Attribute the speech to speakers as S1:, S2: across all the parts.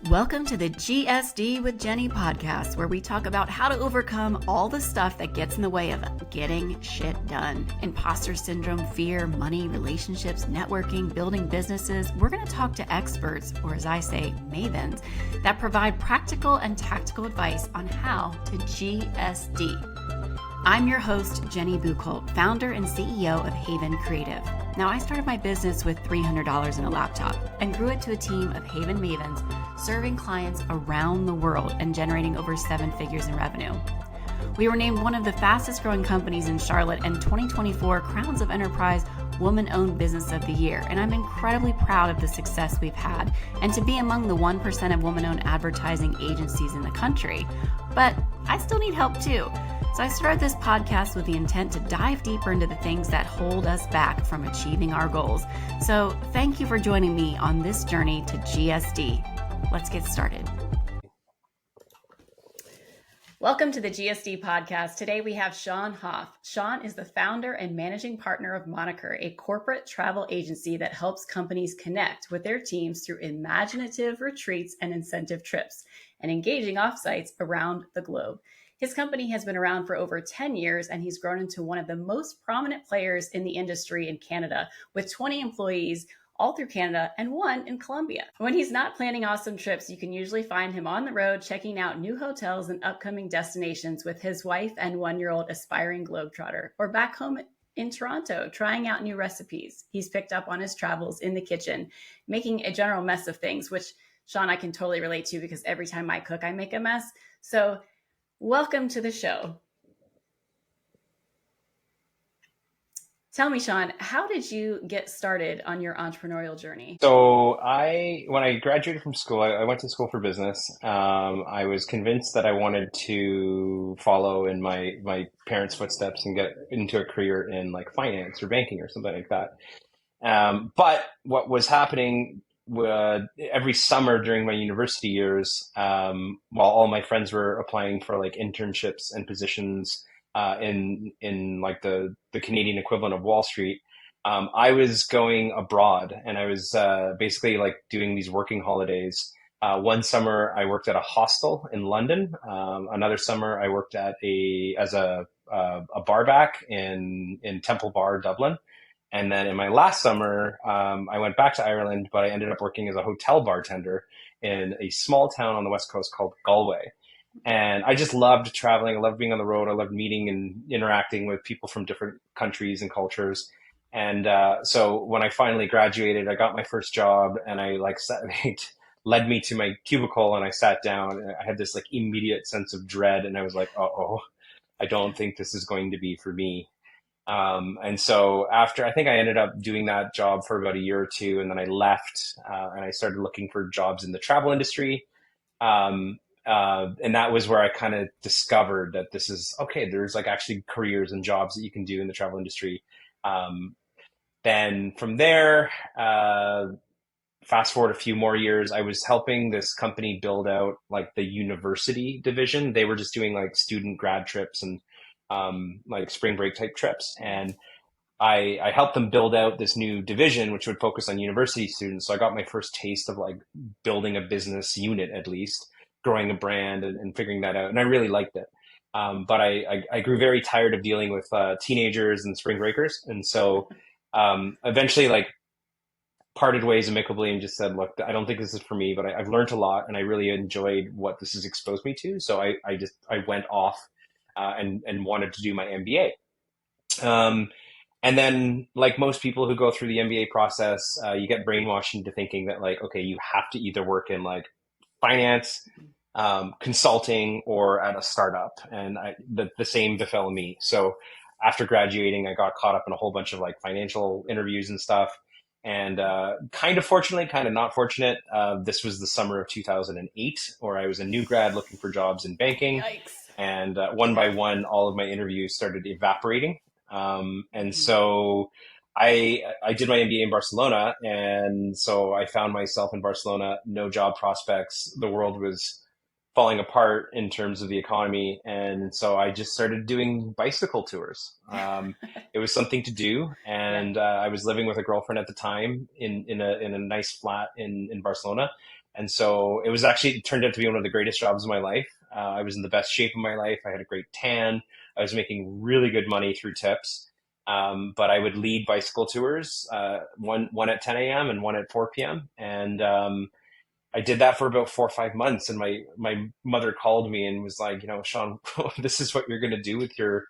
S1: Welcome to the GSD with Jenny podcast, where we talk about how to overcome all the stuff that gets in the way of getting shit done. Imposter syndrome, fear, money, relationships, networking, building businesses. We're going to talk to experts, or as I say, mavens, that provide practical and tactical advice on how to GSD. I'm your host, Jenny Buchholz, founder and CEO of Haven Creative. Now, I started my business with $300 in a laptop and grew it to a team of Haven mavens serving clients around the world and generating over 7 figures in revenue. We were named one of the fastest growing companies in Charlotte and 2024 Crowns of Enterprise Woman-Owned Business of the Year, and I'm incredibly proud of the success we've had and to be among the 1% of woman-owned advertising agencies in the country. But I still need help too. So I started this podcast with the intent to dive deeper into the things that hold us back from achieving our goals. So thank you for joining me on this journey to GSD. Let's get started. Welcome to the GSD podcast. Today we have Sean Hoff. Sean is the founder and managing partner of Moniker, a corporate travel agency that helps companies connect with their teams through imaginative retreats and incentive trips and engaging offsites around the globe. His company has been around for over 10 years, and he's grown into one of the most prominent players in the industry in Canada, with 20 employees all through Canada and 1 in Colombia. When he's not planning awesome trips, you can usually find him on the road checking out new hotels and upcoming destinations with his wife and 1-year-old aspiring globetrotter, or back home in Toronto trying out new recipes he's picked up on his travels in the kitchen, making a general mess of things, which, Sean, I can totally relate to because every time I cook, I make a mess. So welcome to the show. Tell me, Sean, how did you get started on your entrepreneurial journey?
S2: So when I graduated from school, I went to school for business. I was convinced that I wanted to follow in my parents' footsteps and get into a career in like finance or banking or something like that. But what was happening every summer during my university years, while all my friends were applying for like internships and positions in like the Canadian equivalent of Wall Street, I was going abroad, and I was basically like doing these working holidays. One summer I worked at a hostel in London. Another summer I worked as a barback in Temple Bar, Dublin. And then in my last summer, I went back to Ireland, but I ended up working as a hotel bartender in a small town on the West Coast called Galway. And I just loved traveling. I loved being on the road. I loved meeting and interacting with people from different countries and cultures. And so when I finally graduated, I got my first job, and it led me to my cubicle, and I sat down, and I had this like immediate sense of dread. And I was like, uh-oh, I don't think this is going to be for me. And so after, I think I ended up doing that job for about a year or two, and then I left, and I started looking for jobs in the travel industry. And that was where I kind of discovered that this is, okay, there's like actually careers and jobs that you can do in the travel industry. Then from there, fast forward a few more years, I was helping this company build out like the university division. They were just doing like student grad trips and like spring break type trips. And I helped them build out this new division, which would focus on university students. So I got my first taste of like building a business unit, at least growing a brand and figuring that out. And I really liked it. But I grew very tired of dealing with teenagers and spring breakers. And so eventually like parted ways amicably and just said, look, I don't think this is for me, but I've learned a lot, and I really enjoyed what this has exposed me to. So I went off and wanted to do my MBA. And then, like most people who go through the MBA process, you get brainwashed into thinking that like, okay, you have to either work in like finance, consulting, or at a startup. And the same befell me. So after graduating, I got caught up in a whole bunch of like financial interviews and stuff. And kind of fortunately, kind of not fortunate, this was the summer of 2008, where I was a new grad looking for jobs in banking.
S1: Yikes.
S2: And one by one, all of my interviews started evaporating. And so I did my MBA in Barcelona. And so I found myself in Barcelona, no job prospects. The world was falling apart in terms of the economy. And so I just started doing bicycle tours. It was something to do. And I was living with a girlfriend at the time in a nice flat in Barcelona. And so it turned out to be one of the greatest jobs of my life. I was in the best shape of my life. I had a great tan. I was making really good money through tips. But I would lead bicycle tours, one at 10 a.m. and one at 4 p.m. And I did that for about 4 or 5 months. And my mother called me and was like, Sean, this is what you're going to do with your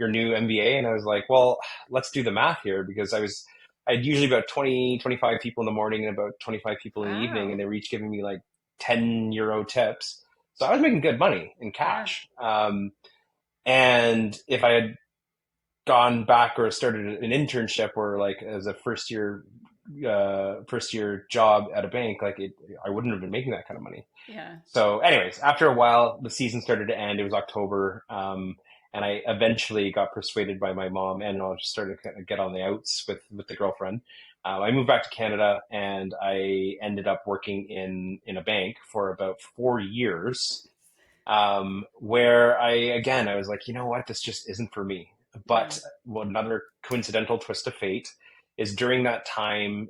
S2: new MBA. And I was like, well, let's do the math here, because I'd usually about 20, 25 people in the morning and about 25 people in the evening, and
S1: Wow.
S2: they were each giving me like 10 euro tips. So I was making good money in
S1: Yeah.
S2: cash. And if I had gone back or started an internship or like as a first year job at a bank, I wouldn't have been making that kind of money.
S1: Yeah.
S2: So anyways, after a while, the season started to end. It was October. And I eventually got persuaded by my mom, and I just started to kind of get on the outs with the girlfriend. I moved back to Canada, and I ended up working in a bank for about 4 years, where I was like, you know what, this just isn't for me.
S1: Yeah.
S2: But another coincidental twist of fate is during that time,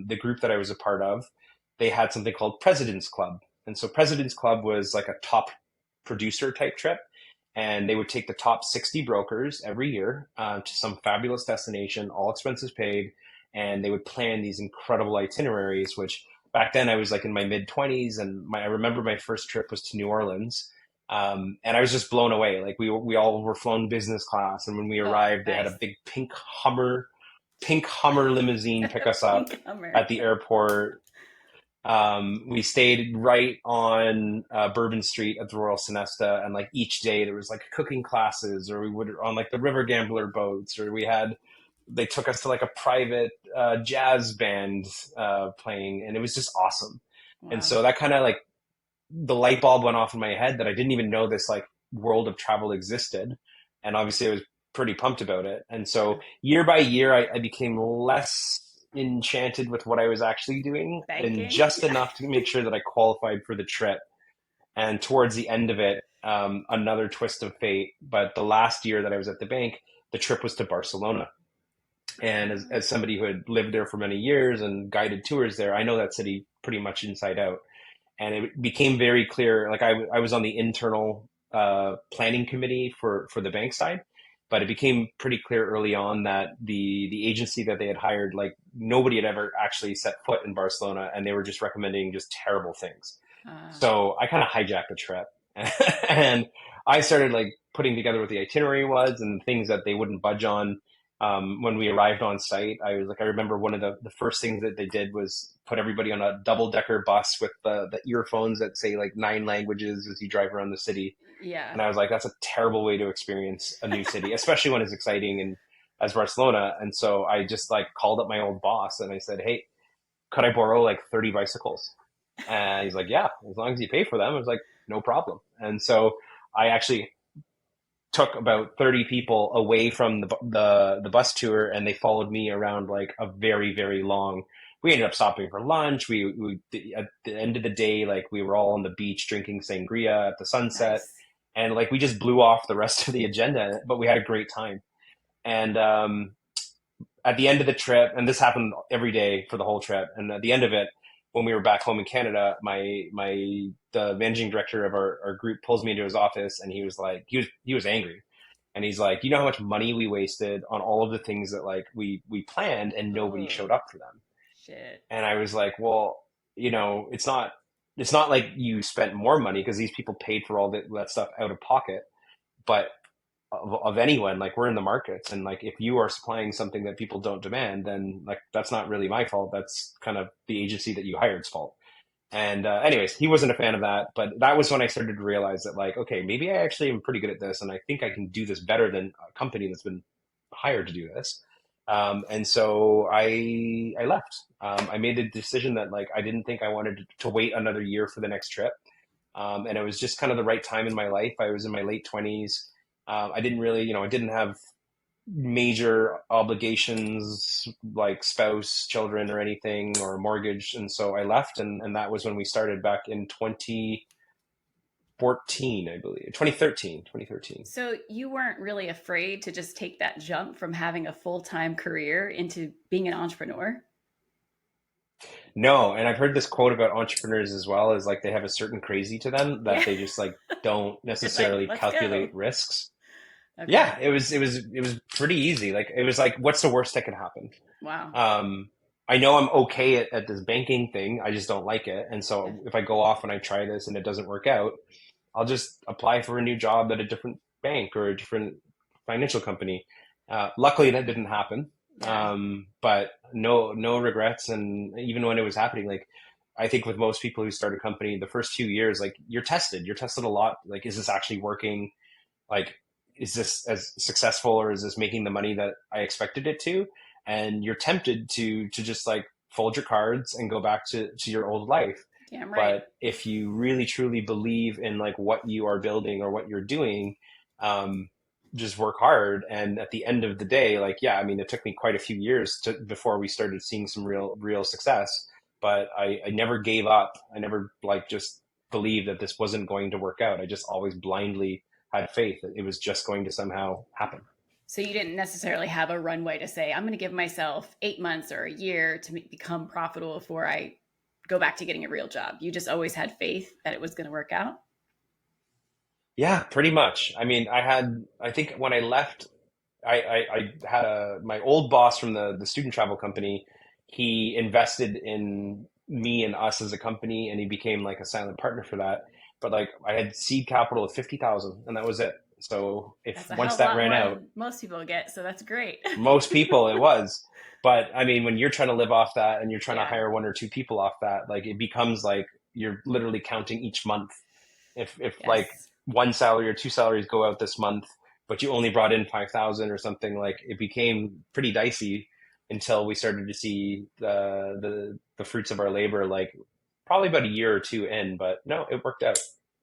S2: the group that I was a part of, they had something called President's Club. And so President's Club was like a top producer type trip. And they would take the top 60 brokers every year to some fabulous destination, all expenses paid. And they would plan these incredible itineraries, which back then I was like in my mid 20s. And I remember my first trip was to New Orleans. And I was just blown away. Like we all were flown business class, and when we
S1: Oh,
S2: arrived, they had
S1: nice.
S2: a big pink Hummer limousine pick us up
S1: Pink Hummer.
S2: at the airport. We stayed right on Bourbon Street at the Royal Sonesta, and like each day there was like cooking classes, or we would on like the River Gambler boats, or they took us to like a private jazz band playing, and it was just awesome. And
S1: Wow.
S2: so that kind of like the light bulb went off in my head that I didn't even know this like world of travel existed. And obviously I was pretty pumped about it. And
S1: Yeah.
S2: so year by year, I became less enchanted with what I was actually doing, and
S1: Banking.
S2: just
S1: Yeah.
S2: enough to make sure that I qualified for the trip. And towards the end of it, another twist of fate. But the last year that I was at the bank, the trip was to Barcelona. And as somebody who had lived there for many years and guided tours there, I know that city pretty much inside out. And it became very clear, like I was on the internal planning committee for the bank side, but it became pretty clear early on that the agency that they had hired, like nobody had ever actually set foot in Barcelona, and they were just recommending just terrible things.
S1: Uh,
S2: So I kind of hijacked the trip, and I started like putting together what the itinerary was and things that they wouldn't budge on. When we arrived on site, I remember one of the first things that they did was put everybody on a double decker bus with the earphones that say like 9 languages as you drive around the city.
S1: yeah.
S2: And I was like, that's a terrible way to experience a new city, especially when it's exciting and as Barcelona. And so I just like called up my old boss and I said, hey, could I borrow like 30 bicycles? And he's like, yeah, as long as you pay for them. I was like, no problem. And so I actually took about 30 people away from the bus tour, and they followed me around like a very, very long. We ended up stopping for lunch. We at the end of the day, like we were all on the beach drinking sangria at the sunset,
S1: Nice.
S2: and like we just blew off the rest of the agenda, but we had a great time. And at the end of the trip, and this happened every day for the whole trip. And at the end of it, when we were back home in Canada, the managing director of our group pulls me into his office, and he was angry, and he's like, you know how much money we wasted on all of the things that like we planned, and nobody
S1: Oh,
S2: showed up for them.
S1: shit.
S2: And I was like, well, it's not like you spent more money, because these people paid for all that stuff out of pocket, but of anyone, like we're in the markets, and like if you are supplying something that people don't demand, then like that's not really my fault, that's kind of the agency that you hired's fault. And anyways, he wasn't a fan of that, but that was when I started to realize that like, okay, maybe I actually am pretty good at this, and I think I can do this better than a company that's been hired to do this. And so I left. I made the decision that like I didn't think I wanted to wait another year for the next trip. And it was just kind of the right time in my life. I was in my late 20s. I didn't really, I didn't have major obligations like spouse, children, or anything, or mortgage. And so I left, and that was when we started back in 2014, I believe, 2013.
S1: So you weren't really afraid to just take that jump from having a full-time career into being an entrepreneur?
S2: No, and I've heard this quote about entrepreneurs as well, is like they have a certain crazy to them that
S1: Yeah.
S2: they just like don't
S1: It's like,
S2: necessarily
S1: let's go.
S2: calculate risks.
S1: Okay.
S2: Yeah, it was pretty easy. Like it was like, what's the worst that could happen?
S1: Wow.
S2: Um, I know I'm okay at this banking thing. I just don't like it. And
S1: Yeah.
S2: so if I go off and I try this and it doesn't work out, I'll just apply for a new job at a different bank or a different financial company. Luckily, that didn't happen.
S1: Yeah.
S2: But no regrets. And even when it was happening, like I think with most people who start a company, the first 2 years, like you're tested. You're tested a lot. Like, is this actually working? Like, is this as successful, or is this making the money that I expected it to? And you're tempted to just like fold your cards and go back to your old life.
S1: Damn right.
S2: But if you really truly believe in like what you are building or what you're doing, um, just work hard. And at the end of the day, like, yeah, I mean, it took me quite a few years before we started seeing some real success. But I never gave up. I never like just believed that this wasn't going to work out. I just always blindly had faith that it was just going to somehow happen.
S1: So you didn't necessarily have a runway to say, I'm going to give myself 8 months or a year to become profitable before I go back to getting a real job. You just always had faith that it was going to work out.
S2: Yeah, pretty much. I mean, I think when I left, I had my old boss from the student travel company. He invested in me and us as a company, and he became like a silent partner for that. But like, I had seed capital of 50,000, and that was it. So if
S1: That's a hell
S2: once
S1: of a
S2: that
S1: lot
S2: ran
S1: more
S2: out,
S1: than most people get. So that's great.
S2: most people it was. But I mean, when you're trying to live off that and you're trying to
S1: Yeah.
S2: hire one or two people off that, like it becomes like you're literally counting each month. If like
S1: Yes.
S2: one salary or two salaries go out this month, but you only brought in 5,000 or something, like it became pretty dicey until we started to see the fruits of our labor, like probably about a year or two in. But no, it worked out.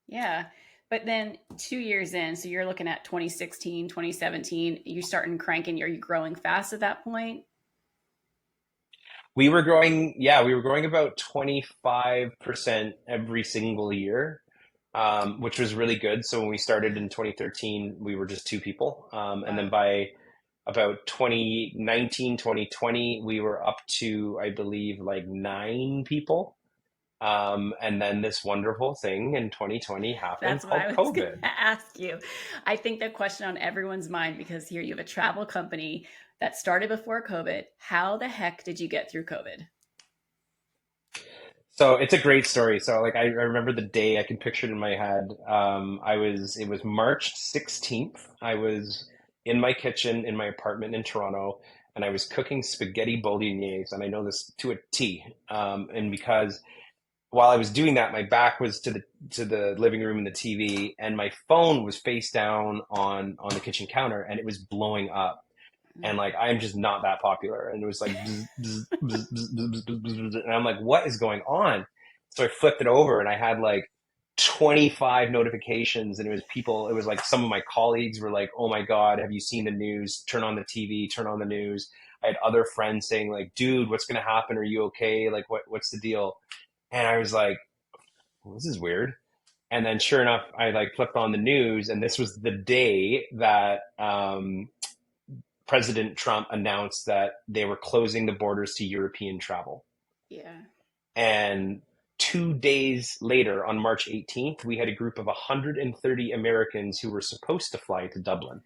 S1: Yeah. But then 2 years in, so you're looking at 2016, 2017, you starting cranking, are you growing fast at that point?
S2: We were growing, yeah, we were growing about 25% every single year, which was really good. So when we started in 2013, we were just two people. And then
S1: Wow.
S2: by about 2019, 2020, we were up to, I believe, like nine people. And then this wonderful thing in 2020 happened
S1: That's what
S2: called
S1: I was going
S2: COVID.
S1: to ask you. I think the question on everyone's mind, because here you have a travel company that started before COVID. How the heck did you get through COVID?
S2: So it's a great story. So like I remember the day, I can picture it in my head. It was March 16th. I was in my kitchen in my apartment in Toronto, and I was cooking spaghetti bolognese, and I know this to a T. And because while I was doing that, my back was to the living room and the TV, and my phone was face down on the kitchen counter, and it was blowing up. And like I'm just not that popular, and it was like bzz, bzz, bzz, bzz, bzz, bzz, bzz, and I'm like, what is going on? So I flipped it over, and I had like 25 notifications, and it was people. It was like some of my colleagues were like, oh my god, have you seen the news? Turn on the TV, turn on the news. I had other friends saying like, dude, what's going to happen? Are you okay? Like what's the deal? And I was like, well, this is weird. And then sure enough, I like flipped on the news, and this was the day that President Trump announced that they were closing the borders to European travel.
S1: Yeah.
S2: And 2 days later, on March 18th, we had a group of 130 Americans who were supposed to fly to Dublin.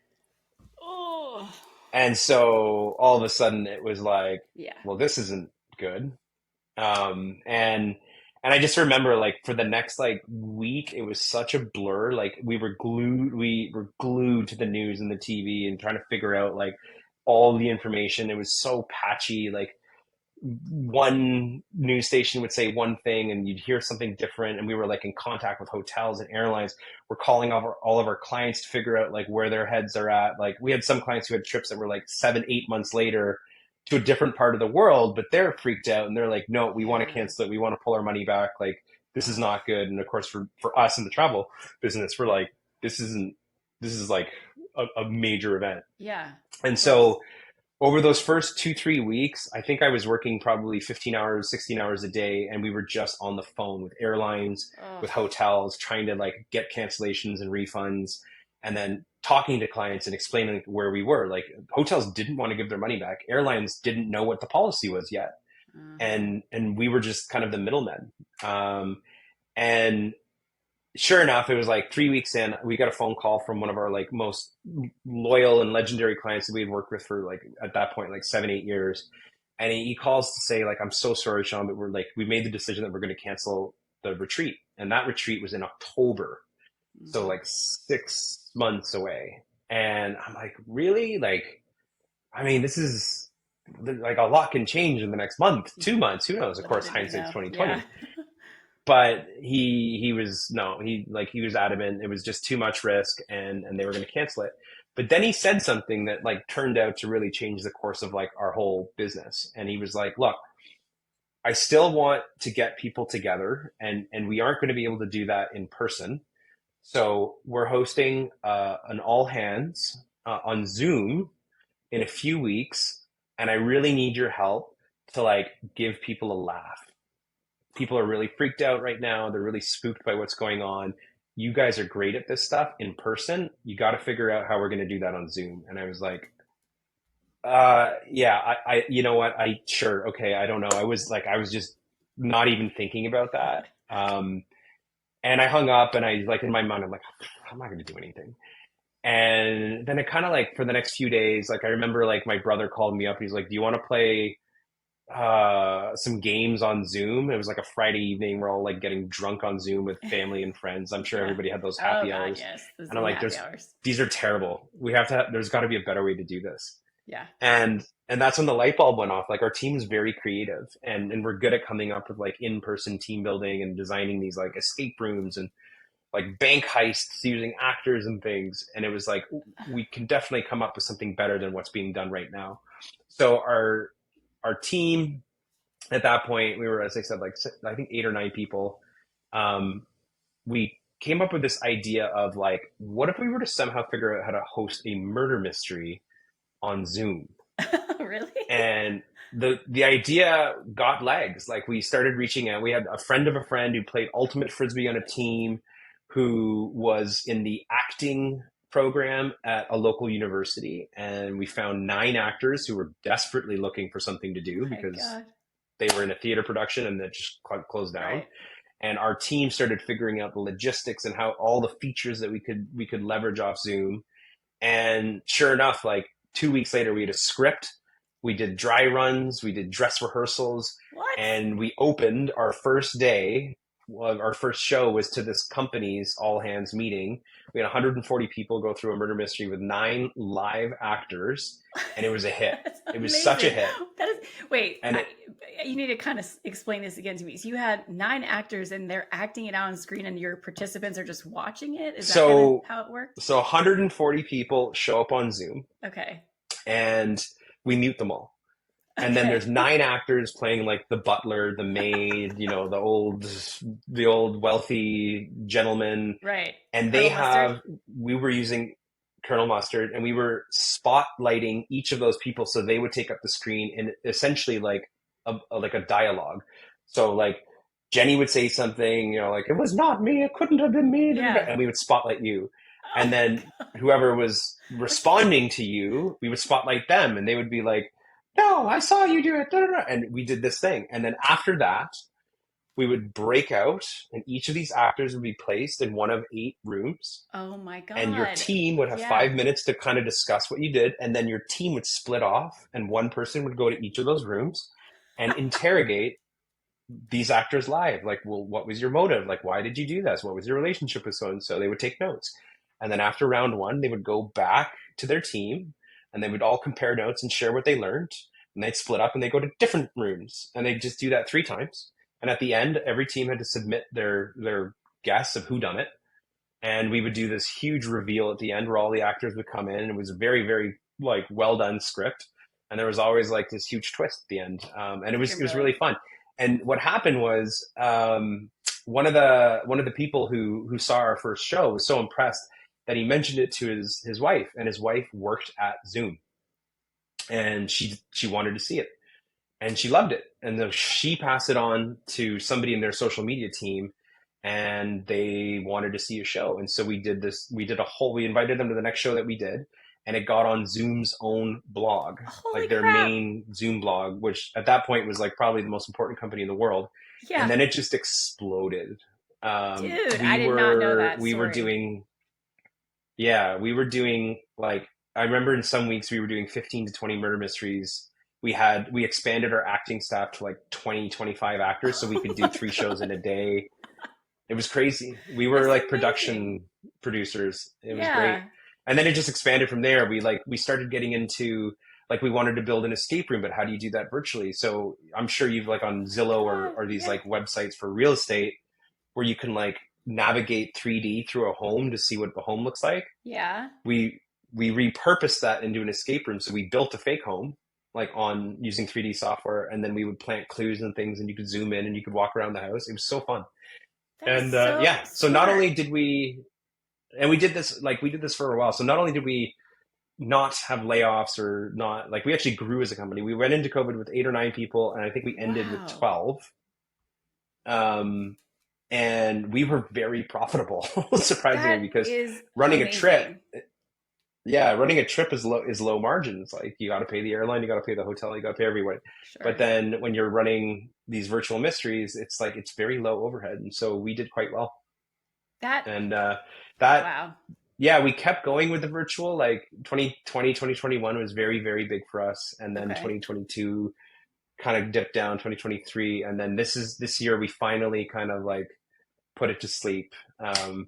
S1: Oh,
S2: And so all of a sudden it was like,
S1: yeah.
S2: well, this isn't good. Um, and and I just remember like for the next like week, it was such a blur. Like we were glued to the news and the TV and trying to figure out like all the information. It was so patchy. Like one news station would say one thing and you'd hear something different. And we were like in contact with hotels and airlines. We're calling all of our clients to figure out like where their heads are at. Like we had some clients who had trips that were like 7, 8 months later to a different part of the world, but they're freaked out and they're like, no, we want to
S1: Yeah.
S2: cancel it. We want to pull our money back. Like this is not good. And of course, for us in the travel business, we're like, this isn't, this is like a major event.
S1: Yeah.
S2: And
S1: Of course.
S2: so over those first 2, 3 weeks, I think I was working probably 15 hours, 16 hours a day. And we were just on the phone with airlines,
S1: Oh,
S2: with hotels, trying to like get cancellations and refunds, and then talking to clients and explaining where we were. Like hotels didn't want to give their money back. Airlines didn't know what the policy was yet. and we were just kind of the middlemen. And sure enough, it was like 3 weeks in, we got a phone call from one of our like most loyal and legendary clients that we had worked with for like at that point like 7-8 years. And he calls to say like, I'm so sorry, Sean, but we made the decision that we're going to cancel the retreat. And that retreat was in October. So like 6 months away. And I'm like, really? Like, I mean, this is like a lot can change in the next month, 2 months, who knows? Of course, hindsight's 2020.
S1: Yeah.
S2: But he was no, he was adamant. It was just too much risk, and they were going to cancel it. But then he said something that like turned out to really change the course of like our whole business. And he was like, look, I still want to get people together, and we aren't going to be able to do that in person. So we're hosting an all hands on Zoom in a few weeks, and I really need your help to like give people a laugh. People are really freaked out right now. They're really spooked by what's going on. You guys are great at this stuff in person. You got to figure out how we're going to do that on Zoom. And I was like, yeah, you know what? Sure. Okay. I don't know. I was just not even thinking about that. And I hung up, and I like in my mind, I'm like, I'm not going to do anything. And then it kind of like for the next few days, like I remember like my brother called me up. He's like, do you want to play some games on Zoom? It was like a Friday evening. We're all like getting drunk on Zoom with family and friends. I'm sure everybody had those happy hours.
S1: Yes,
S2: and I'm like, these are terrible. There's got to be a better way to do this.
S1: Yeah.
S2: And that's when the light bulb went off. Like our team is very creative, and we're good at coming up with like in-person team building and designing these like escape rooms and like bank heists using actors and things. And it was like, we can definitely come up with something better than what's being done right now. So our team at that point, we were, as I said, like I think 8 or 9 people. We came up with this idea of like, what if we were to somehow figure out how to host a murder mystery on Zoom?
S1: Really?
S2: And the idea got legs. Like we started reaching out. We had a friend of a friend who played ultimate frisbee on a team, who was in the acting program at a local university. And we found 9 actors who were desperately looking for something to do because they were in a theater production and that just closed down. Right. And our team started figuring out the logistics and how all the features that we could leverage off Zoom. And sure enough, like 2 weeks later, we had a script. We did dry runs. We did dress rehearsals.
S1: What?
S2: And we opened our first day. Our first show was to this company's all hands meeting. We had 140 people go through a murder mystery with 9 live actors, and it was a hit. It was such a hit.
S1: You need to kind of explain this again to me. So you had 9 actors, and they're acting it out on screen, and your participants are just watching it? Is that kind of how it worked?
S2: So 140 people show up on Zoom.
S1: Okay.
S2: And we mute them all. And then there's 9 actors playing like the butler, the maid, the old wealthy gentleman.
S1: Right.
S2: And we were using Colonel Mustard, and we were spotlighting each of those people so they would take up the screen in essentially like a dialogue. So like Jenny would say something, like, it was not me, it couldn't have been me. Yeah. And we would spotlight you. And then whoever was responding to you, we would spotlight them, and they would be like, no, I saw you do it. And we did this thing. And then after that, we would break out, and each of these actors would be placed in one of 8 rooms.
S1: Oh my God.
S2: And your team would have 5 minutes to kind of discuss what you did. And then your team would split off, and one person would go to each of those rooms and interrogate these actors live. Like, well, what was your motive? Like, why did you do this? What was your relationship with so-and-so? They would take notes. And then after round 1, they would go back to their team, and they would all compare notes and share what they learned. And they'd split up, and they'd go to different rooms, and they'd just do that 3 times. And at the end, every team had to submit their guess of who done it. And we would do this huge reveal at the end where all the actors would come in. And it was a very, very like well done script. And there was always like this huge twist at the end. And it was really fun. And what happened was one of the people who saw our first show was so impressed that he mentioned it to his wife, and his wife worked at Zoom, and she wanted to see it, and she loved it. And then she passed it on to somebody in their social media team, and they wanted to see a show. And so we invited them to the next show that we did, and it got on Zoom's own blog,
S1: Holy
S2: like their
S1: crap.
S2: main Zoom blog, which at that point was like probably the most important company in the world. And
S1: Yeah.
S2: then it just exploded.
S1: Dude, I
S2: We
S1: did not know
S2: were
S1: that
S2: we were
S1: story.
S2: doing yeah, we were doing like I remember in some weeks we were doing 15 to 20 murder mysteries. We expanded our acting staff to like 20, 25 actors so we
S1: Oh
S2: could do
S1: my
S2: 3 shows in
S1: God.
S2: a day. It was crazy. We were
S1: That's
S2: like
S1: amazing.
S2: production producers. It was great.
S1: Yeah.
S2: And then it just expanded from there. We started getting into like we wanted to build an escape room, but how do you do that virtually? So I'm sure you've like on
S1: My
S2: Zillow
S1: God.
S2: or these
S1: Yeah.
S2: like websites for real estate where you can like navigate 3D through a home to see what the home looks like.
S1: Yeah.
S2: We we repurposed that into an escape room. So we built a fake home like on using 3D software, and then we would plant clues and things, and you could zoom in and you could walk around the house. It was so fun.
S1: That is
S2: And
S1: so
S2: yeah, so not
S1: smart.
S2: only did we, and we did this for a while. So not only did we not have layoffs or not, like we actually grew as a company. We went into COVID with 8 or 9 people, and I think we ended with
S1: Wow.
S2: 12. Um, and we were very profitable, surprisingly,
S1: That
S2: because
S1: is
S2: running a trip,
S1: amazing.
S2: yeah, running a trip is low margins. Like you got to pay the airline, you got to pay the hotel, you got to pay everyone. But
S1: Sure.
S2: then when you're running these virtual mysteries, it's like it's very low overhead, and so we did quite well.
S1: That,
S2: And that
S1: wow.
S2: yeah, we kept going with the virtual. Like 2020, 2021 was very, very big for us. And then
S1: Okay.
S2: 2022 kind of dipped down, 2023. And then this year we finally kind of like put it to sleep.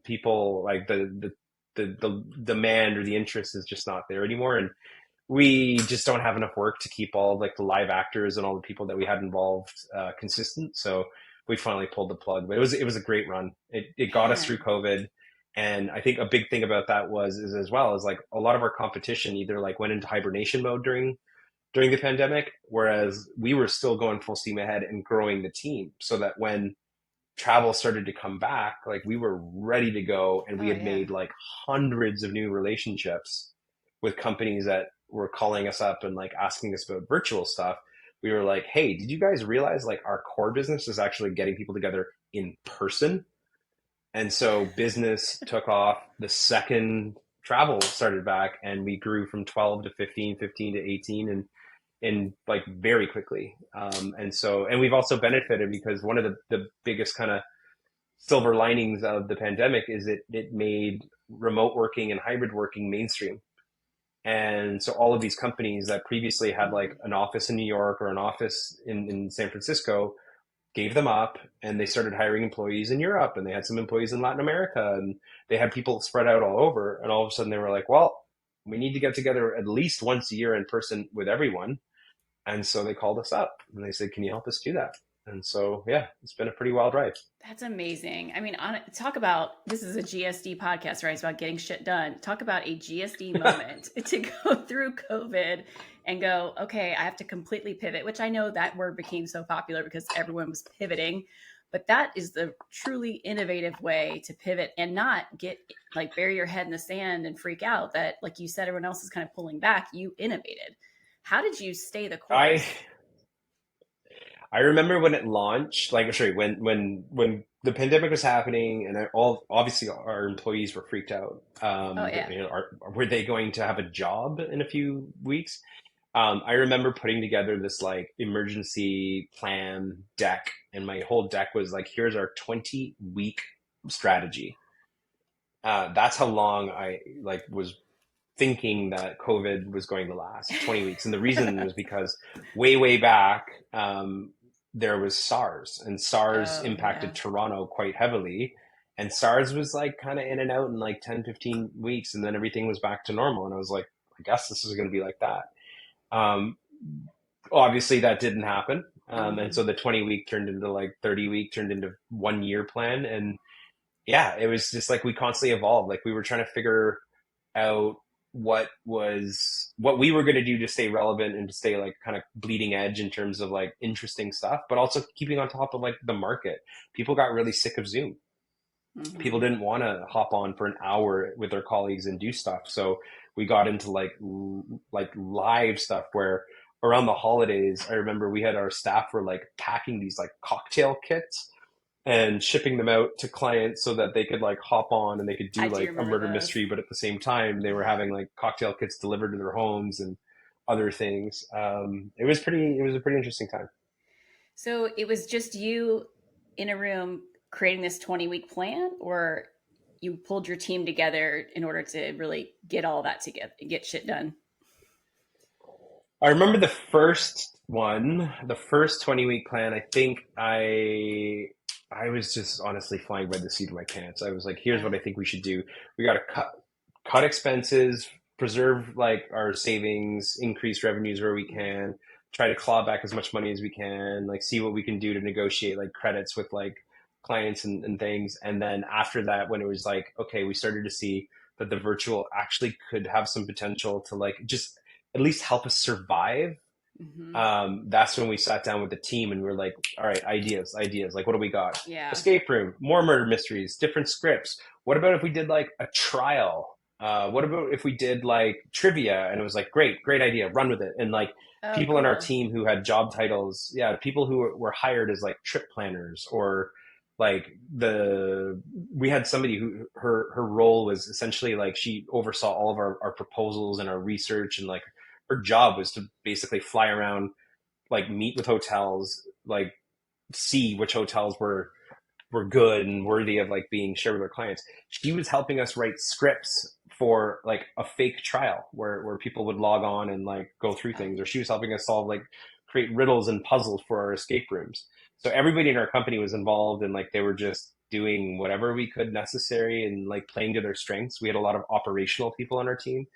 S2: People like the demand or the interest is just not there anymore. And we just don't have enough work to keep all like the live actors and all the people that we had involved consistent. So we finally pulled the plug. But it was a great run. It got us through
S1: Man.
S2: COVID, and I think a big thing about that was is as well as like a lot of our competition either like went into hibernation mode during the pandemic, whereas we were still going full steam ahead and growing the team so that when travel started to come back, like we were ready to go, and we
S1: Oh,
S2: had
S1: yeah.
S2: made like hundreds of new relationships with companies that were calling us up and like asking us about virtual stuff. We were like, hey, did you guys realize like our core business is actually getting people together in person? And so business took off the second travel started back, and we grew from 12 to 15, 15 to 18, and in like very quickly. And we've also benefited because one of the biggest kind of silver linings of the pandemic is it made remote working and hybrid working mainstream. And so all of these companies that previously had like
S1: Mhm.
S2: an office in New York or an office in San Francisco gave them up, and they started hiring employees in Europe, and they had some employees in Latin America, and they had people spread out all over. And all of a sudden they were like, well, we need to get together at least once a year in person with everyone. And so they called us up and they said, can you help us do that? And so, yeah, it's been a pretty wild ride.
S1: That's amazing. I mean, talk about this is a GSD podcast, right? It's about getting shit done. Talk about a GSD moment to go through COVID and go, okay, I have to completely pivot, which I know that word became so popular because everyone was pivoting. But that is the truly innovative way to pivot and not get like bury your head in the sand and freak out that, like you said, everyone else is kind of pulling back. You innovated. How did you stay the
S2: I
S1: course?
S2: I remember when it launched, like sorry, when the pandemic was happening, and all obviously our employees were freaked out.
S1: Oh, yeah.
S2: You know, were they going to have a job in a few weeks? I remember putting together this like emergency plan deck, and my whole deck was like, here's our 20-week strategy. That's how long I like was thinking that COVID was going to last 20 weeks. And the reason was because way back, there was SARS, and SARS
S1: Oh,
S2: impacted
S1: yeah.
S2: Toronto quite heavily. And SARS was like kind of in and out in like 10, 15 weeks. And then everything was back to normal. And I was like, I guess this is going to be like that. Um, Obviously, that didn't happen. And
S1: Hmm.
S2: so the 20-week turned into like 30-week, turned into 1 year plan. And yeah, it was just like we constantly evolved. Like we were trying to figure out what we were going to do to stay relevant and to stay like kind of bleeding edge in terms of like interesting stuff, but also keeping on top of like the market. People got really sick of Zoom. People
S1: Hmm.
S2: didn't want to hop on for an hour with their colleagues and do stuff. So we got into like live stuff where around the holidays, I remember we had our staff were like packing these like cocktail kits, and shipping them out to clients so that they could like hop on and they could
S1: I
S2: do
S1: do
S2: like a
S1: remember
S2: murder
S1: those.
S2: mystery, but at the same time they were
S1: Yeah.
S2: having like cocktail kits delivered to their homes and other things. It was a pretty interesting time.
S1: So it was just you in a room creating this 20-week plan, or you pulled your team together in order to really get all that together, get shit done?
S2: I remember the first one, the first 20-week plan. I was just honestly flying by the seat of my pants. I was like, here's
S1: Yeah.
S2: what I think we should do. We got to cut expenses, preserve like our savings, increase revenues where we can, try to claw back as much money as we can, like see what we can do to negotiate like credits with like clients and things. And then after that, when it was like, okay, we started to see that the virtual actually could have some potential to like just at least help us survive.
S1: Mm-hmm.
S2: That's when we sat down with the team and we are like, all right, ideas. Like, what do we got?
S1: Yeah.
S2: Escape room, more murder mysteries, different scripts. What about if we did like a trial? What about if we did like trivia? And it was like, great idea, run with it. And like
S1: Oh,
S2: people in our
S1: cool.
S2: team who had job titles, yeah, people who were hired as like trip planners or like we had somebody who her role was essentially like she oversaw all of our proposals and our research and like her job was to basically fly around, like meet with hotels, like see which hotels were good and worthy of like being shared with our clients. She was helping us write scripts for like a fake trial where people would log on and like go through
S1: Oh,
S2: things, or she was helping us solve like create riddles and puzzles for our escape rooms. So everybody in our company was involved and like they were just doing whatever we could necessary and like playing to their strengths. We had a lot of operational people on our team.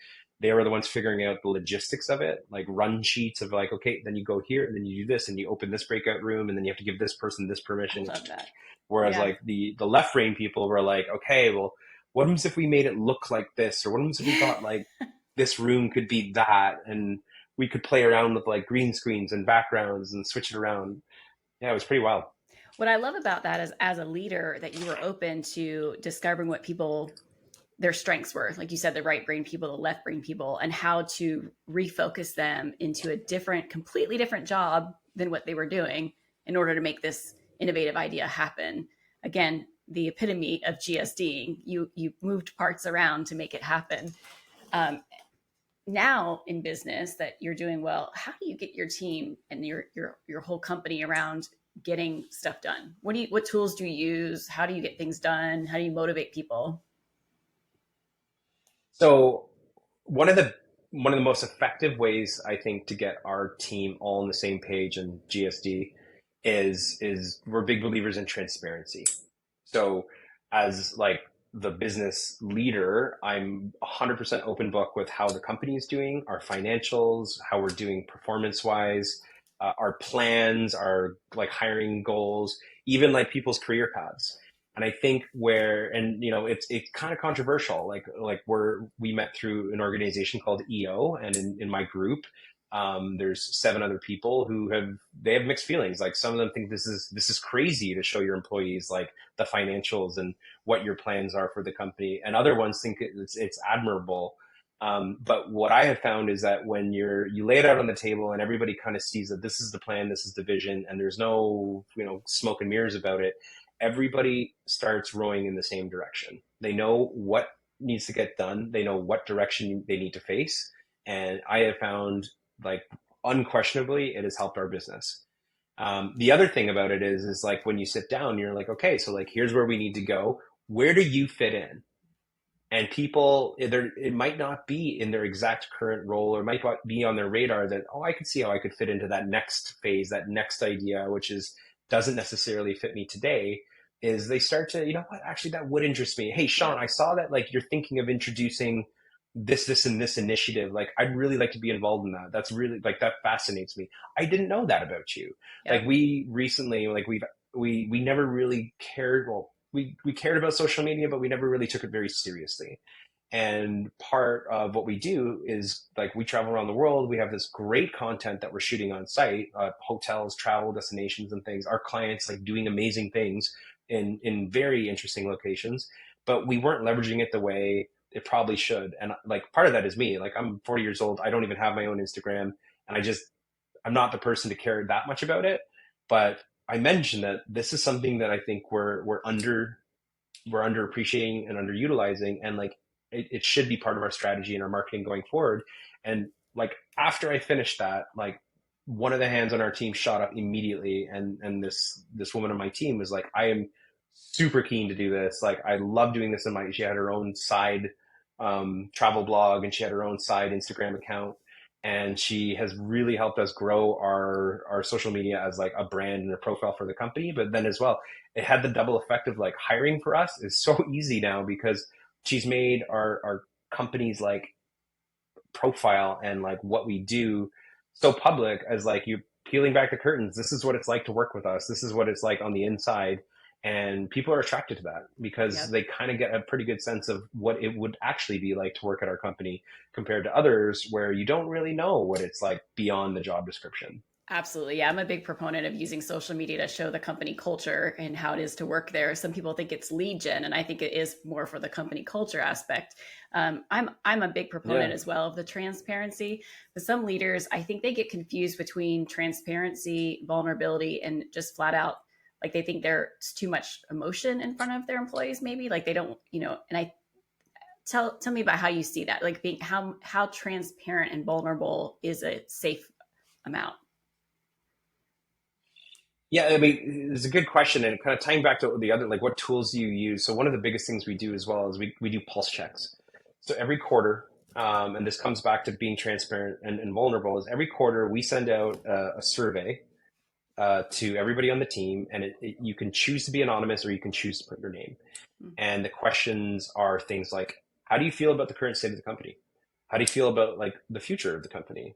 S2: They were the ones figuring out the logistics of it, like run sheets of like, okay, then you go here and then you do this and you open this breakout room and then you have to give this person this
S1: I
S2: permission.
S1: love that.
S2: Whereas
S1: Yeah.
S2: like the left brain people were like, okay, well, what happens if we made it look like this, or what happens if we thought like this room could be that, and we could play around with like green screens and backgrounds and switch it around. Yeah, it was pretty wild.
S1: What I love about that is, as a leader, that you were open to discovering what people their strengths were, like you said, the right brain people, the left brain people, and how to refocus them into a different, completely different job than what they were doing in order to make this innovative idea happen. Again, the epitome of GSD. You moved parts around to make it happen. Um, Now in business that you're doing well, how do you get your team and your whole company around getting stuff done? What tools do you use? How do you get things done? How do you motivate people?
S2: So one of the one of the most effective ways I think to get our team all on the same page in GSD is we're big believers in transparency. So as like the business leader, I'm 100% open book with how the company is doing, our financials, how we're doing performance wise, our plans, our like hiring goals, even like people's career paths. And I think where, and you know, it's kind of controversial. Like we met through an organization called EO, and in my group, there's 7 other people who they have mixed feelings. Like some of them think this is crazy to show your employees like the financials and what your plans are for the company, and other ones think it's admirable. But what I have found is that when you lay it out on the table and everybody kind of sees that this is the plan, this is the vision, and there's no smoke and mirrors about it, everybody starts rowing in the same direction. They know what needs to get done. They know what direction they need to face, and I have found like unquestionably it has helped our business. The other thing about it is like when you sit down, you're like, okay, so like here's where we need to go. Where do you fit in? And people, it might not be in their exact current role, or it might be on their radar that, oh, I could see how I could fit into that next phase, that next idea, which is doesn't necessarily fit me today. Is they start to, you know what, actually that would interest me. Hey, Sean,
S1: Yep.
S2: I saw that like you're thinking of introducing this, and this initiative. Like, I'd really like to be involved in that. That's really like that fascinates me. I didn't know that about you. Like
S1: Yep.
S2: we recently, like we never really cared. Well, we cared about social media, but we never really took it very seriously. And part of what we do is like we travel around the world. We have this great content that we're shooting on site, hotels, travel destinations, and things. Our clients like doing amazing things in very interesting locations, but we weren't leveraging it the way it probably should. And like part of that is me. Like I'm 40 years old. I don't even have my own Instagram, and I'm not the person to care that much about it. But I mentioned that this is something that I think we're under appreciating and underutilizing, and like it should be part of our strategy and our marketing going forward. And like after I finished that, like one of the hands on our team shot up immediately, and this woman on my team was like, I am super keen to do this. Like I love doing this in my. She had her own side travel blog, and she had her own side Instagram account, and she has really helped us grow our social media as like a brand and a profile for the company. But then as well, it had the double effect of like hiring for us is so easy now because she's made our company's like profile and like what we do so public as like you peeling back the curtains. This is what it's like to work with us. This is what it's like on the inside. And people are attracted to that because
S1: Yep.
S2: they kind of get a pretty good sense of what it would actually be like to work at our company compared to others where you don't really know what it's like beyond the job description.
S1: Absolutely. Yeah, I'm a big proponent of using social media to show the company culture and how it is to work there. Some people think it's lead gen, and I think it is more for the company culture aspect. I'm a big proponent
S2: Yeah.
S1: as well of the transparency. But some leaders, I think they get confused between transparency, vulnerability, and just flat out like they think there's too much emotion in front of their employees. Maybe like they don't, And I tell me about how you see that, like being how transparent and vulnerable is a safe amount.
S2: Yeah, I mean, it's a good question, and kind of tying back to the other, like what tools do you use? So one of the biggest things we do as well is we do pulse checks. So every quarter, and this comes back to being transparent and vulnerable, is every quarter we send out a survey to everybody on the team, and you can choose to be anonymous or you can choose to put your name. And the questions are things like, how do you feel about the current state of the company? How do you feel about like the future of the company?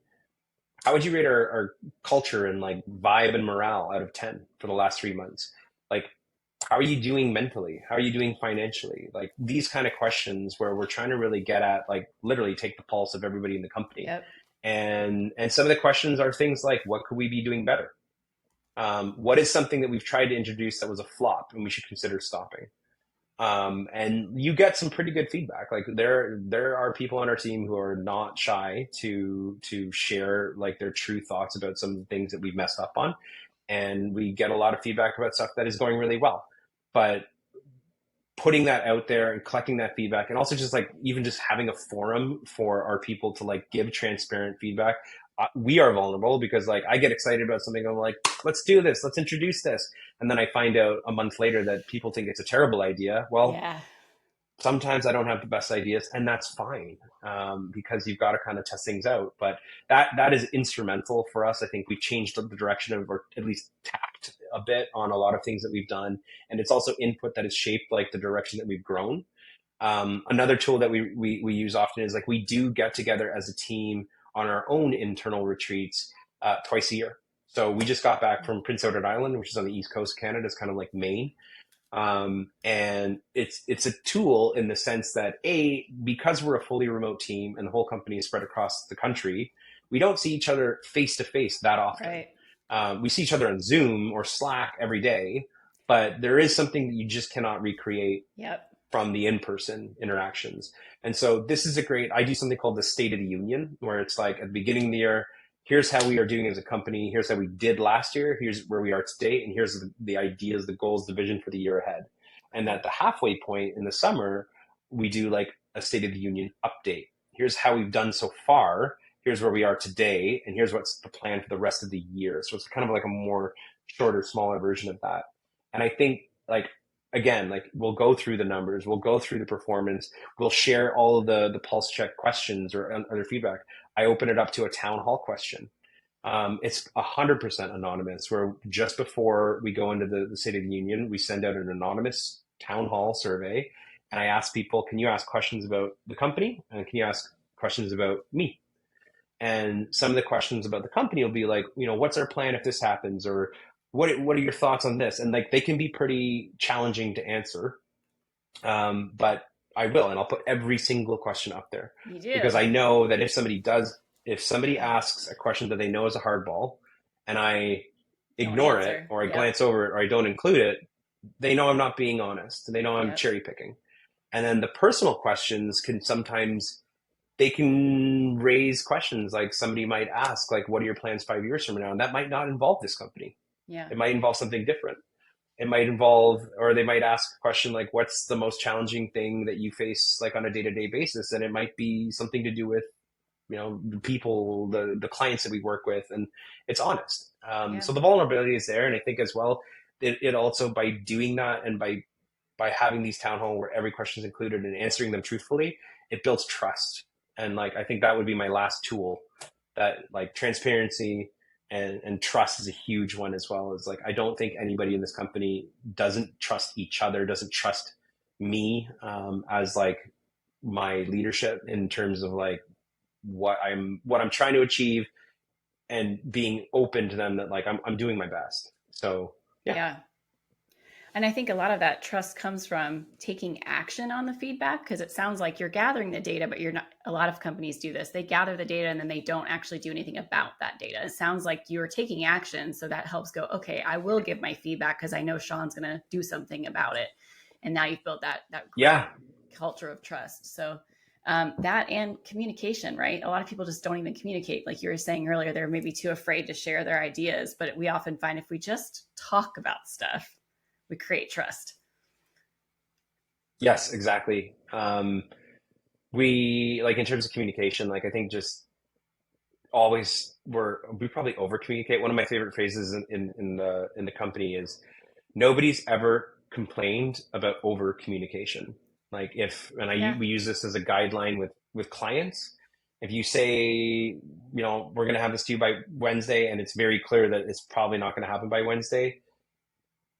S2: How would you rate our culture and like vibe and morale out of 10 for the last 3 months? Like, how are you doing mentally? How are you doing financially? Like these kind of questions where we're trying to really get at like literally take the pulse of everybody in the company.
S1: Yep.
S2: And some of the questions are things like, what could we be doing better? What is something that we've tried to introduce that was a flop and we should consider stopping? And you get some pretty good feedback. Like there are people on our team who are not shy to share like their true thoughts about some things that we've messed up on, and we get a lot of feedback about stuff that is going really well. But putting that out there and collecting that feedback, and also just like even just having a forum for our people to like give transparent feedback. We are vulnerable because like I get excited about something. I'm like, let's do this, let's introduce this, and then I find out a month later that people think it's a terrible idea. Well,
S1: Yeah.
S2: sometimes I don't have the best ideas, and that's fine, because you've got to kind of test things out. But that is instrumental for us. I think we've changed the direction of, or at least tacked a bit on a lot of things that we've done, and it's also input that has shaped like the direction that we've grown. Another tool that we use often is like we do get together as a team on our own internal retreats twice a year. So we just got back from Prince Edward Island, which is on the east coast of Canada. It's kind of like Maine. And it's a tool in the sense that because we're a fully remote team and the whole company is spread across the country, we don't see each other face to face that often.
S1: Right.
S2: We see each other on Zoom or Slack every day, but there is something that you just cannot recreate
S1: Yep.
S2: from the in-person interactions. And so this is I do something called the State of the Union, where it's like at the beginning of the year, here's how we are doing as a company. Here's how we did last year. Here's where we are today. And here's the ideas, the goals, the vision for the year ahead. And at the halfway point in the summer, we do like a State of the Union update. Here's how we've done so far. Here's where we are today. And here's what's the plan for the rest of the year. So it's kind of like a more shorter, smaller version of that. And I think like, again, like we'll go through the numbers, we'll go through the performance, we'll share all of the pulse check questions or other feedback. I open it up to a town hall question. It's 100% anonymous, where just before we go into the State of the Union, we send out an anonymous town hall survey. And I ask people, can you ask questions about the company? And can you ask questions about me? And some of the questions about the company will be like, what's our plan if this happens? Or what are your thoughts on this? And like, they can be pretty challenging to answer. But I will, and I'll put every single question up there
S1: You do.
S2: because I know that if somebody asks a question that they know is a hardball and I
S1: Don't
S2: ignore it
S1: answer.
S2: or I
S1: Yep.
S2: glance over it or I don't include it, they know I'm not being honest. They know I'm
S1: Yep.
S2: cherry picking. And then the personal questions they can raise questions like somebody might ask, like, what are your plans 5 years from now? And that might not involve this company.
S1: Yeah.
S2: It might involve something different. It might involve, or they might ask a question like, what's the most challenging thing that you face like on a day-to-day basis? And it might be something to do with, the people, the clients that we work with, and it's honest.
S1: Yeah.
S2: So the vulnerability is there. And I think as well, it also, by doing that and by having these town hall where every question is included and answering them truthfully, it builds trust. And like, I think that would be my last tool, that like transparency and trust is a huge one as well. Is like, I don't think anybody in this company doesn't trust each other, doesn't trust me as like my leadership in terms of like what I'm trying to achieve, and being open to them that like I'm doing my best. So yeah.
S1: Yeah. And I think a lot of that trust comes from taking action on the feedback, because it sounds like you're gathering the data, but you're not. A lot of companies do this. They gather the data and then they don't actually do anything about that data. It sounds like you're taking action. So that helps go, okay, I will give my feedback because I know Sean's going to do something about it. And now you've built that great
S2: Yeah.
S1: culture of trust. So that and communication, right? A lot of people just don't even communicate. Like you were saying earlier, they're maybe too afraid to share their ideas, but we often find if we just talk about stuff, we create trust.
S2: Yes, exactly. We like, in terms of communication, like I think just always we probably over communicate. One of my favorite phrases in the company is, nobody's ever complained about over communication. Like if, and
S1: Yeah.
S2: we use this as a guideline with clients. If you say, we're going to have this to you by Wednesday, and it's very clear that it's probably not going to happen by Wednesday,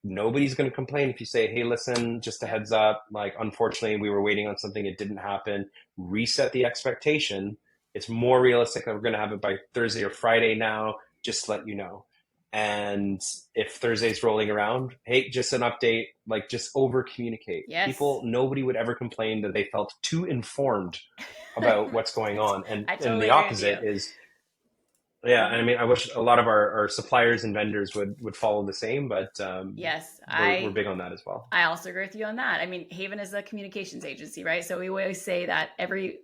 S2: nobody's going to complain. If you say, hey, listen, just a
S1: Yeah.
S2: heads up, like, unfortunately, we were waiting on something, it didn't happen, reset the expectation. It's more realistic that we're going to have it by Thursday or Friday now, just to let you know. And if Thursday's rolling around, hey, just an update, like, just over communicate.
S1: Yes.
S2: People, nobody would ever complain that they felt too informed about what's going on.
S1: I
S2: And
S1: totally
S2: the
S1: agree with you.
S2: opposite is, yeah, and I mean, I wish a lot of our suppliers and vendors would follow the same, but
S1: Yes,
S2: we're big on that as well.
S1: I also agree with you on that. I mean, Haven is a communications agency, right? So we always say that every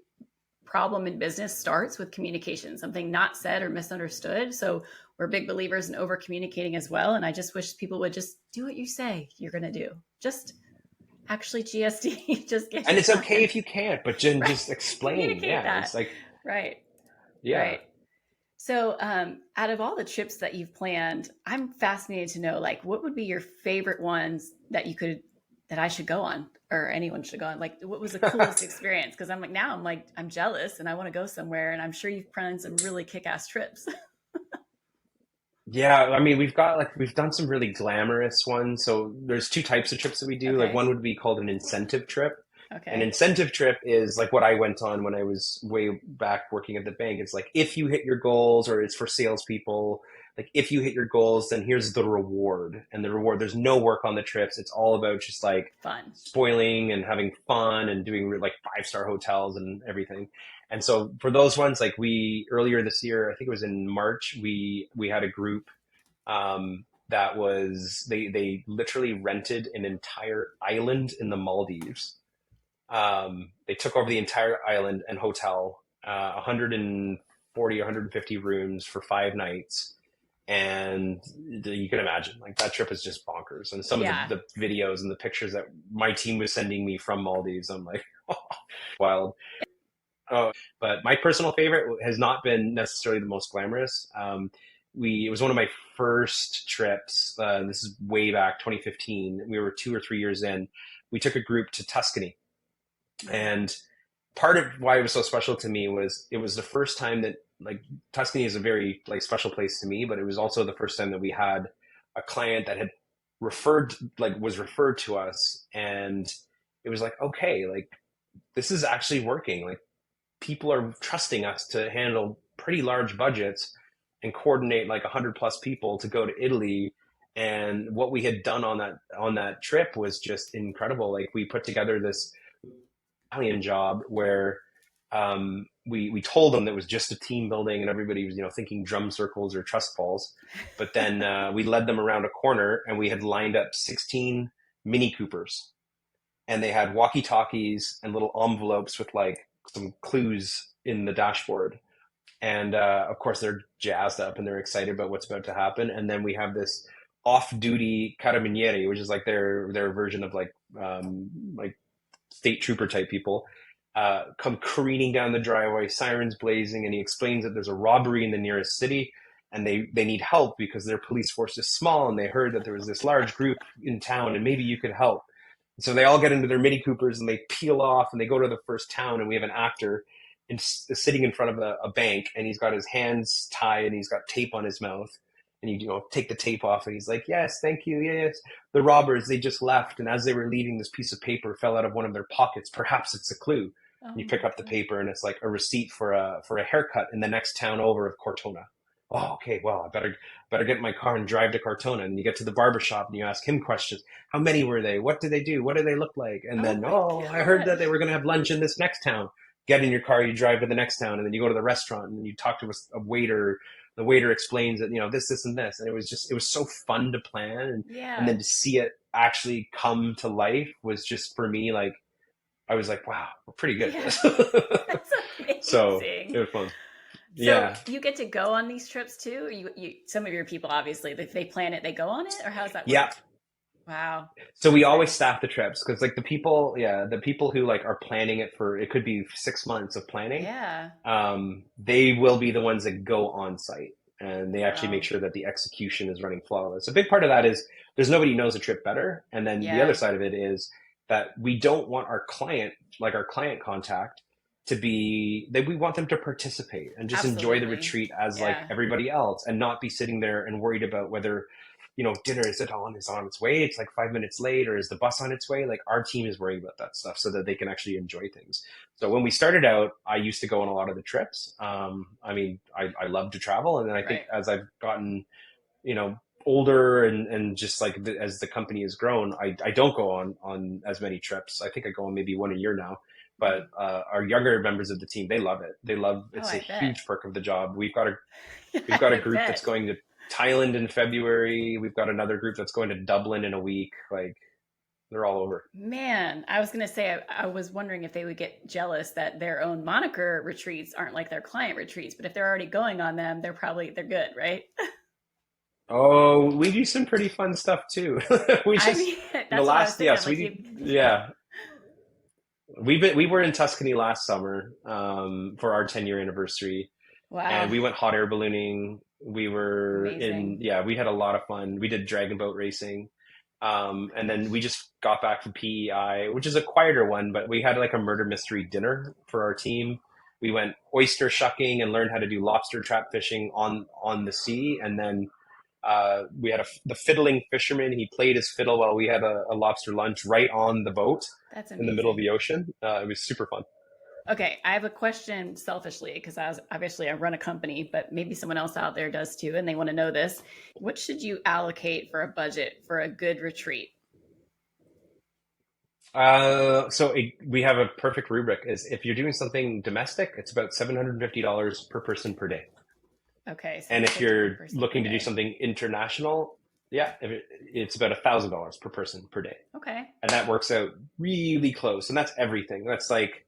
S1: problem in business starts with communication, something not said or misunderstood. So we're big believers in over communicating as well. And I just wish people would just do what you say you're going to do. Just actually GSD, just get
S2: And
S1: it
S2: it's okay
S1: done.
S2: if you can't, but just
S1: Right.
S2: explain.
S1: Communicate
S2: Yeah, it's
S1: that.
S2: like,
S1: Right.
S2: yeah.
S1: Right. So, out of all the trips that you've planned, I'm fascinated to know, like, what would be your favorite ones that I should go on, or anyone should go on? Like, what was the coolest experience? Because I'm jealous and I want to go somewhere. And I'm sure you've planned some really kick ass trips.
S2: Yeah, I mean, we've done some really glamorous ones. So there's two types of trips that we do. Like,
S1: Okay.
S2: one would be called an incentive trip. An
S1: Okay.
S2: incentive trip is like what I went on when I was way back working at the bank. It's like, if you hit your goals, or it's for salespeople. Like, if you hit your goals, then here's the reward. And the reward, there's no work on the trips. It's all about just like
S1: Fun.
S2: spoiling and having fun and doing like 5-star hotels and everything. And so for those ones, like, we earlier this year, I think it was in March, we had a group that was, they literally rented an entire island in the Maldives. They took over the entire island and hotel, 140, 150 rooms for 5 nights. And you can imagine, like, that trip is just bonkers. And some of
S1: Yeah.
S2: the videos and the pictures that my team was sending me from Maldives, I'm like, wild. Oh, but my personal favorite has not been necessarily the most glamorous. It was one of my first trips. This is way back 2015. We were 2 or 3 years in. We took a group to Tuscany, and part of why it was so special to me was it was the first time that, like, Tuscany is a very like special place to me, but it was also the first time that we had a client that had was referred to us, and it was like, okay, like, this is actually working. Like, people are trusting us to handle pretty large budgets and coordinate like 100+ people to go to Italy. And what we had done on that trip was just incredible. Like, we put together this Italian job where we told them that it was just a team building, and everybody was thinking drum circles or trust falls. But then we led them around a corner, and we had lined up 16 Mini Coopers, and they had walkie talkies and little envelopes with like some clues in the dashboard. And of course, they're jazzed up and they're excited about what's about to happen. And then we have this off-duty carabinieri, which is like their version of like state trooper type people, come careening down the driveway, sirens blazing, and he explains that there's a robbery in the nearest city, and they need help because their police force is small, and they heard that there was this large group in town, and maybe you could help. So they all get into their Mini Coopers and they peel off and they go to the first town, and we have an actor sitting in front of a bank, and he's got his hands tied and he's got tape on his mouth, and you take the tape off, and he's like, yes, thank you, yes. The robbers, they just left, and as they were leaving, this piece of paper fell out of one of their pockets. Perhaps it's a clue. And you pick up the paper, and it's like a receipt for a haircut in the next town over of Cortona. Oh, okay, well, I better get in my car and drive to Cortona. And you get to the barbershop and you ask him questions. How many were they? What did they do? What do they look like? And then, I heard that they were going to have lunch in this next town. Get in your car, you drive to the next town, and then you go to the restaurant and you talk to a waiter. The waiter explains that, this and this. And it was so fun to plan. And then to see it actually come to life was just, for me, like, I was like, wow, we're pretty good at this.
S1: That's amazing.
S2: So it was fun.
S1: So you get to go on these trips too? Or you some of your people, obviously, if they plan it, they go on it? Or how's that work?
S2: Yeah.
S1: Wow.
S2: So we always staff the trips because like the people who like are planning it for, it could be 6 months of planning.
S1: Yeah.
S2: They will be the ones that go on site, and they actually make sure that the execution is running flawless. A big part of that is there's nobody who knows a trip better. And then the other side of it is that we don't want our client contact to be, that we want them to participate and just enjoy the retreat as like everybody else, and not be sitting there and worried about whether, dinner is on its way. It's like 5 minutes late, or is the bus on its way? Like our team is worrying about that stuff so that they can actually enjoy things. So when we started out, I used to go on a lot of the trips. I love to travel. And then I think as I've gotten, older and just like as the company has grown, I don't go on as many trips. I think I go on maybe one a year now. But our younger members of the team, they love it. It's a huge perk of the job. We've got a group that's going to Thailand in February. We've got another group that's going to Dublin in a week. Like, they're all over.
S1: Man, I was going to say, I was wondering if they would get jealous that their own Moniker retreats aren't like their client retreats. But if they're already going on them, they're good, right?
S2: Oh, we do some pretty fun stuff too. We were in Tuscany last summer for our 10-year anniversary.
S1: Wow.
S2: And we went hot air ballooning. We were we had a lot of fun. We did dragon boat racing. And then we just got back from PEI, which is a quieter one, but we had like a murder mystery dinner for our team. We went oyster shucking and learned how to do lobster trap fishing on the sea. And then we had the fiddling fisherman. He played his fiddle while we had a lobster lunch right on the boat.
S1: That's amazing.
S2: In the middle of the ocean. It was super fun.
S1: Okay, I have a question selfishly, because I run a company, but maybe someone else out there does too, and they want to know this. What should you allocate for a budget for a good retreat?
S2: We have a perfect rubric. Is if you're doing something domestic, it's about $750 per person per day.
S1: Okay.
S2: And if you're looking to do something international, it's about $1,000 per person per day.
S1: Okay.
S2: And that works out really close. And that's everything. That's like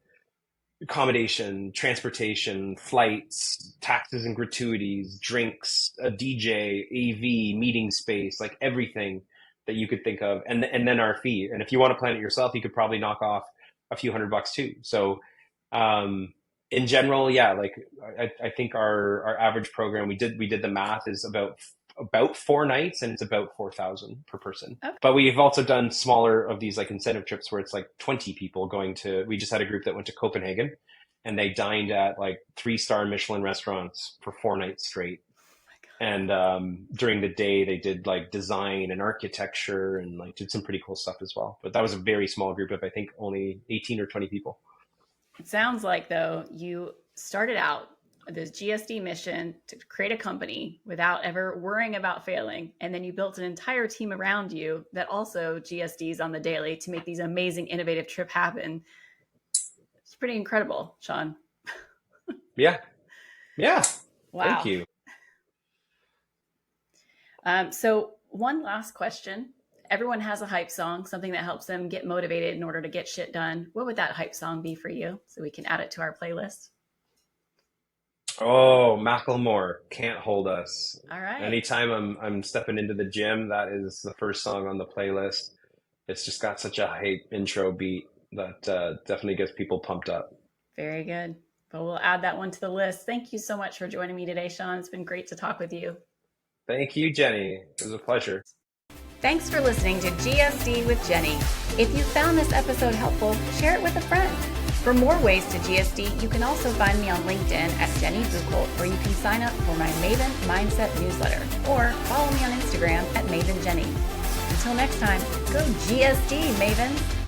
S2: accommodation, transportation, flights, taxes and gratuities, drinks, a DJ, AV, meeting space, like everything that you could think of. And then our fee. And if you want to plan it yourself, you could probably knock off a few $100 too. So, in general, I think our average program, we did the math, is about 4 nights, and it's about 4,000 per person. Okay. But we've also done smaller of these like incentive trips where it's like 20 people we just had a group that went to Copenhagen, and they dined at like 3-star Michelin restaurants for 4 nights straight. Oh, and during the day they did like design and architecture and like did some pretty cool stuff as well. But that was a very small group of, I think, only 18 or 20 people.
S1: It sounds like, though, you started out this GSD mission to create a company without ever worrying about failing. And then you built an entire team around you that also GSDs on the daily to make these amazing, innovative trip happen. It's pretty incredible, Sean.
S2: Yeah. Wow. Thank you.
S1: So one last question. Everyone has a hype song, something that helps them get motivated in order to get shit done. What would that hype song be for you, so we can add it to our playlist?
S2: Oh, Macklemore, Can't Hold Us.
S1: All right.
S2: Anytime I'm stepping into the gym, that is the first song on the playlist. It's just got such a hype intro beat that definitely gets people pumped up.
S1: Very good. Well, we'll add that one to the list. Thank you so much for joining me today, Sean. It's been great to talk with you.
S2: Thank you, Jenny. It was a pleasure.
S1: Thanks for listening to GSD with Jenny. If you found this episode helpful, share it with a friend. For more ways to GSD, you can also find me on LinkedIn at Jenny Buchholz, where you can sign up for my Maven Mindset newsletter, or follow me on Instagram at Maven Jenny. Until next time, go GSD, Mavens!